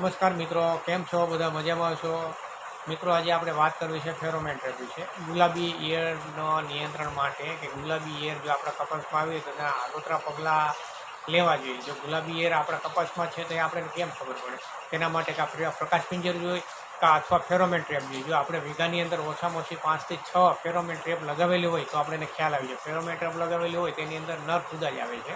નમસ્કાર મિત્રો, કેમ છો? બધા મજામાં છો? મિત્રો, આજે આપણે વાત કરવી છે ફેરોમેન ટ્રેપ વિશે. ગુલાબી ઈયળનો નિયંત્રણ માટે કે ગુલાબી ઈયળ જો આપણા કપાસમાં આવી તો તેના આગોતરા પગલાં લેવા જોઈએ. જો ગુલાબી ઈયળ આપણા કપાસમાં છે તો એ આપણે કેમ ખબર પડે? તેના માટે કે આપણે પ્રકાશ પિંજર જોઈએ અથવા ફેરોમેન ટ્રેપ જોઈએ. જો આપણે વીઘાની અંદર ઓછામાં ઓછી 5 થી 6 ફેરોમેન ટ્રેપ લગાવેલી હોય તો આપણે ખ્યાલ આવી જાય. ફેરોમેન ટ્રેપ લગાવેલી હોય તેની અંદર નર ફૂદા જ આવે છે,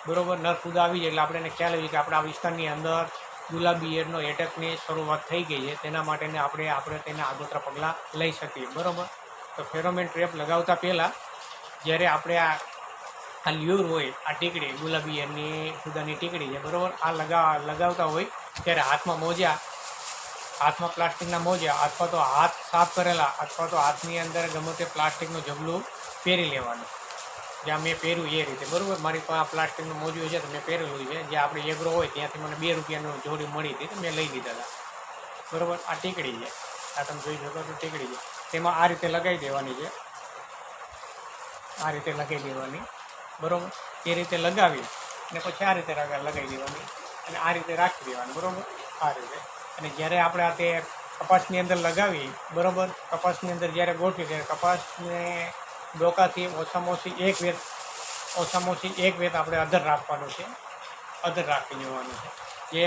બરોબર. નર ફૂદા આવી જાય એટલે આપણે ખ્યાલ આવી કે આપણા વિસ્તારની અંદર ગુલાબી ઈયળનો એટેકની શરૂઆત થઈ ગઈ છે. તેના માટેને આપણે તેના આગોતરા પગલાં લઈ શકીએ, બરાબર. તો ફેરોમેન ટ્રેપ લગાવતા પહેલાં જ્યારે આપણે આ લ્યુર હોય, આ ટીકડી ગુલાબી ઈયળની ફૂદાની ટીકડી છે, બરાબર, આ લગાવતા હોય ત્યારે હાથમાં પ્લાસ્ટિકના મોજા અથવા તો હાથ સાફ કરેલા અથવા તો હાથની અંદર ગમે તે પ્લાસ્ટિકનું જબલું પહેરી લેવાનું. જ્યાં મેં પહેર્યું એ રીતે, બરાબર. મારી પાસે પ્લાસ્ટિકનું મોજું છે તો મેં પહેરેલું છે. જે આપણે એગ્રો હોય ત્યાંથી મને 2 રૂપિયાનું જોડી મળી હતી તો મેં લઈ લીધા હતા, બરાબર. આ ટીકડી છે, આ તમે જોઈ શકો છો ટીકડી છે. તેમાં આ રીતે લગાવી દેવાની છે, આ રીતે લગાવી દેવાની, બરાબર. એ રીતે લગાવી અને પછી આ રીતે લગાવી દેવાની અને આ રીતે રાખી દેવાની, બરાબર, આ રીતે. અને જ્યારે આપણે આ તે કપાસની અંદર લગાવી, બરાબર, કપાસની અંદર જ્યારે ગોઠવી ત્યારે કપાસને ડોકાથી ઓછામાં ઓછી એક વેત આપણે અધર રાખવાનું છે, અધર રાખી દેવાનું છે. જે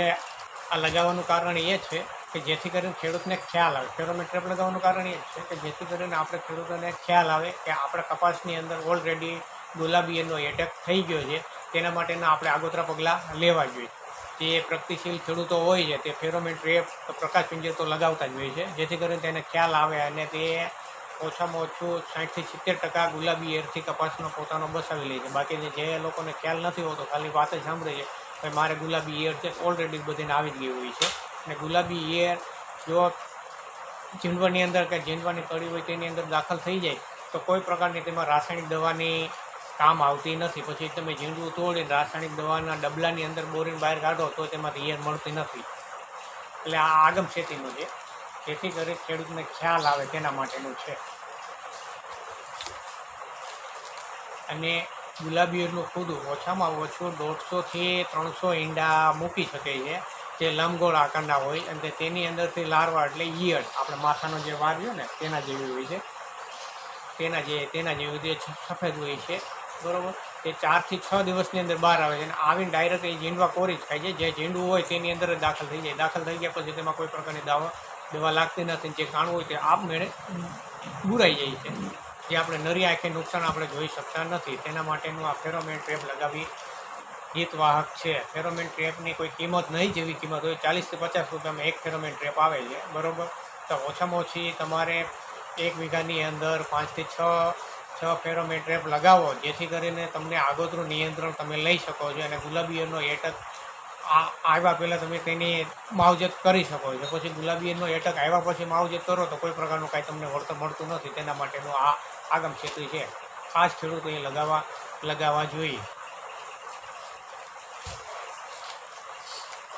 આ લગાવવાનું કારણ એ છે કે જેથી કરીને ખેડૂતને ખ્યાલ આવે. ફેરોમેન ટ્રેપ લગાવવાનું કારણ એ છે કે જેથી કરીને આપણે ખેડૂતોને ખ્યાલ આવે કે આપણા કપાસની અંદર ઓલરેડી ગુલાબી ઈયળનો એટેક થઈ ગયો છે. તેના માટેના આપણે આગોતરા પગલાં લેવા જોઈએ. જે પ્રગતિશીલ ખેડૂતો હોય છે તે ફેરોમેન ટ્રેપ પ્રકાશ પિંજર તો લગાવતા જ હોય છે, જેથી કરીને તેને ખ્યાલ આવે અને તે ઓછામાં ઓછું 60 થી 70% ગુલાબી ઈયળથી કપાસનો પોતાનો બચાવી લે છે. બાકી જે લોકોને ખ્યાલ નથી હોતો, ખાલી વાત જ સાંભળે છે ભાઈ મારે ગુલાબી ઈયળ છે, ઓલરેડી બધાને આવી જ ગઈ હોય છે. અને ગુલાબી ઈયળ જો ઝીંડવાની અંદર કે ઝીંડવાની કળી હોય તેની અંદર દાખલ થઈ જાય તો કોઈ પ્રકારની તેમાં રાસાયણિક દવાની કામ આવતી નથી. પછી તમે ઝીંડવું તોડીને રાસાયણિક દવાના ડબલાની અંદર બોરીને બહાર કાઢો તો તેમાંથી ઈયળ મળતી નથી. એટલે આ આગમ ખેતીનું છે, જેથી કરી ખેડૂતને ખ્યાલ આવે તેના માટેનું છે. અને ગુલાબી ઈયળનું ફૂદું ઓછામાં ઓછું 150 થી 300 ઈંડા મૂકી શકે છે, જે લંબગોળ આકારના હોય. અને તેની અંદરથી લાર્વા એટલે ઈયળ આપણે માથાનો જે વાર રહ્યો ને તેના જેવી હોય છે, તેના જેવી જે સફેદ હોય છે, બરાબર. તે 4 થી 6 દિવસની અંદર બહાર આવે છે અને આવીને ડાયરેક્ટ એ ઝીંડવા કોરી જ ખાય છે. જે ઝીંડવું હોય તેની અંદર જ દાખલ થઈ જાય. દાખલ થઈ ગયા પછી તેમાં કોઈ પ્રકારની દવા લાગતી નથી. જે કાણું હોય તે આપમેળે બુરાઈ જાય છે, જે આપણે નરી આંખે નુકસાન આપણે જોઈ શકતા નથી. તેના માટેનું આ ફેરોમેન ટ્રેપ લગાવી હિતવાહક છે. ફેરોમેન ટ્રેપની કોઈ કિંમત નહીં, જેવી કિંમત હોય 40 થી 50 રૂપિયામાં એક ફેરોમેન ટ્રેપ આવે છે, બરાબર. તો ઓછામાં ઓછી તમારે 1 વીઘાની અંદર 5 થી 6 ફેરોમેન ટ્રેપ લગાવો, જેથી કરીને તમને આગોતરું નિયંત્રણ તમે લઈ શકો છો અને ગુલાબી ઈયળનો એટક આવ્યા પહેલાં તમે તેની માવજત કરી શકો છો. પછી ગુલાબી ઈયળનો એટક આવ્યા પછી માવજત કરો તો કોઈ પ્રકારનું કાંઈ તમને વળતર મળતું નથી. તેના માટેનું આ આગમ ખેતી છે. ખાસ ખેડૂતોએ લગાવવા જોઈએ.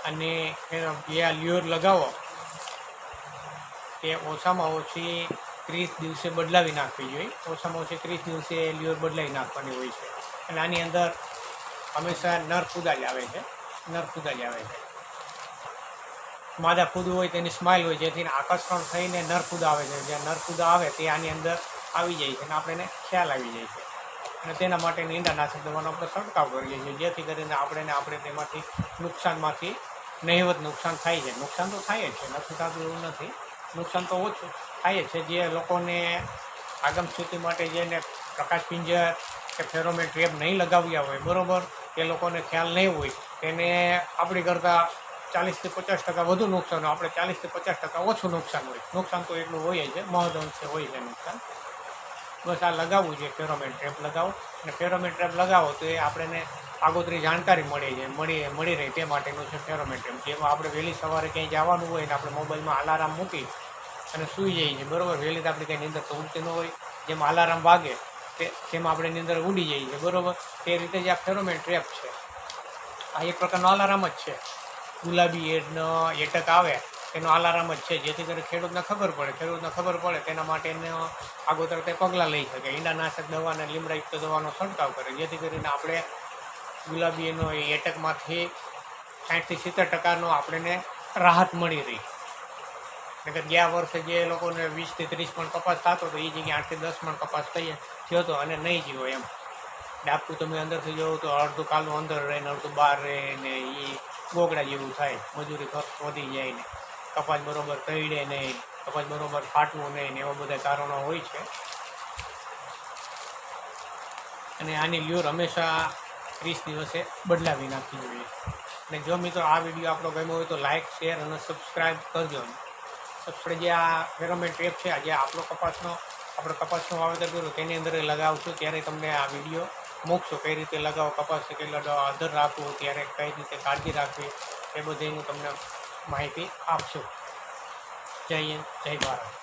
અને જે આ લ્યોર લગાવો તે ઓછામાં ઓછી 30 દિવસે બદલાવી નાખવી જોઈએ. ઓછામાં ઓછી 30 દિવસે લ્યોર બદલાવી નાખવાની હોય છે. અને આની અંદર હંમેશા નર ફૂદા જ આવે છે, માદા ફૂદું હોય તેની સ્માઇલ હોય, જેથી આકર્ષણ થઈને નર ફૂદા આવે છે. જે નર ફૂદા આવે તે આની અંદર આવી જાય છે અને આપણને ખ્યાલ આવી જાય છે. અને તેના માટે ઈંડાનાશક દવાનો આપણે છંટકાવ કરીએ છીએ, જેથી કરીને આપણે તેમાંથી નુકસાનમાંથી નહિવત નુકસાન થાય છે. નુકસાન તો થાય જ છે, નથી થતું એવું નથી, નુકસાન તો ઓછું થાય છે. જે લોકોને આગમ સ્થિતિ માટે જેને પ્રકાશ પિંજર કે ફેરોમેન ટ્રેપ નહીં લગાવ્યા હોય, બરાબર, એ લોકોને ખ્યાલ નહીં હોય, તેને આપણી કરતાં 40 થી 50% વધુ નુકસાન હોય, આપણે 40 થી 50% ઓછું નુકસાન હોય. નુકસાન તો એટલું હોય છે, મહદઅંશે હોય છે નુકસાન. બસ આ લગાવવું છે, ફેરોમેન ટ્રેપ લગાવો. અને ફેરોમેન ટ્રેપ લગાવો તો એ આપણને આગોતરી જાણકારી મળી રહે તે માટેનું છે ફેરોમેન ટ્રેપ. જેમાં આપણે વહેલી સવારે ક્યાંય જવાનું હોય ને આપણે મોબાઈલમાં અલાર્મ મૂકી અને સૂઈ જઈએ છીએ, બરાબર. વહેલી તો આપણી કંઈ નીંદર તો ઉડતી ન હોય. જેમાં અલાર્મ વાગે તેમાં આપણે નીંદર ઉડી જઈએ છીએ, બરાબર. તે રીતે જ આ ફેરોમેન ટ્રેપ છે. આ એક પ્રકારનો અલાર્મ જ છે. ગુલાબી ઈયળનો એટક આવે એનો અલાર્મ જ છે, જેથી કરીને ખેડૂતને ખબર પડે તેના માટેનો આગોતર તે પગલાં લઈ શકે. ઈંડાનાશક દવા અને લીમડાયુક્ત દવાનો છંટકાવ કરે, જેથી કરીને આપણે ગુલાબી ઈયળનો એટકમાંથી 60થી 70% આપણને રાહત મળી રહી. નકર ગયા વર્ષે જે લોકોને 20થી 30 મણ કપાસ થતો હતો એ જગ્યાએ 8થી 10 મણ કપાસ થયો હતો અને નહીં જીવો એમ. ડાકું તમે અંદરથી જોવો તો અડધું કાલું અંદર રહે ને અડધું બહાર રહે ને એ ગોગડા જેવું થાય. મજૂરી ખર્ચ વધી જાય ને કપાસ બરોબર તળે નહીં, કપાસ બરોબર ફાટવું નહીં ને એવા બધા કારણો હોય છે. અને આની લ્યોર હંમેશા 30 દિવસે બદલાવી નાખવી જોઈએ. અને જો મિત્રો આ વિડીયો આપણો ગમ્યો હોય તો લાઇક, શેર અને સબસ્ક્રાઈબ કરજો. આપણે જે આ ફેરોમેન ટ્રેપ છે, જે આપણે કપાસનું વાવેતર કર્યું તેની અંદર લગાવશું ત્યારે તમને આ વિડીયો મૂકશો. કઈ રીતે લગાવો, કપાસને કેટલો આદર રાખવું, ત્યારે કઈ રીતે કાળજી રાખવી એ બધીનું તમને માહિતી આપશું. જય હિન્દ, જય ભારત.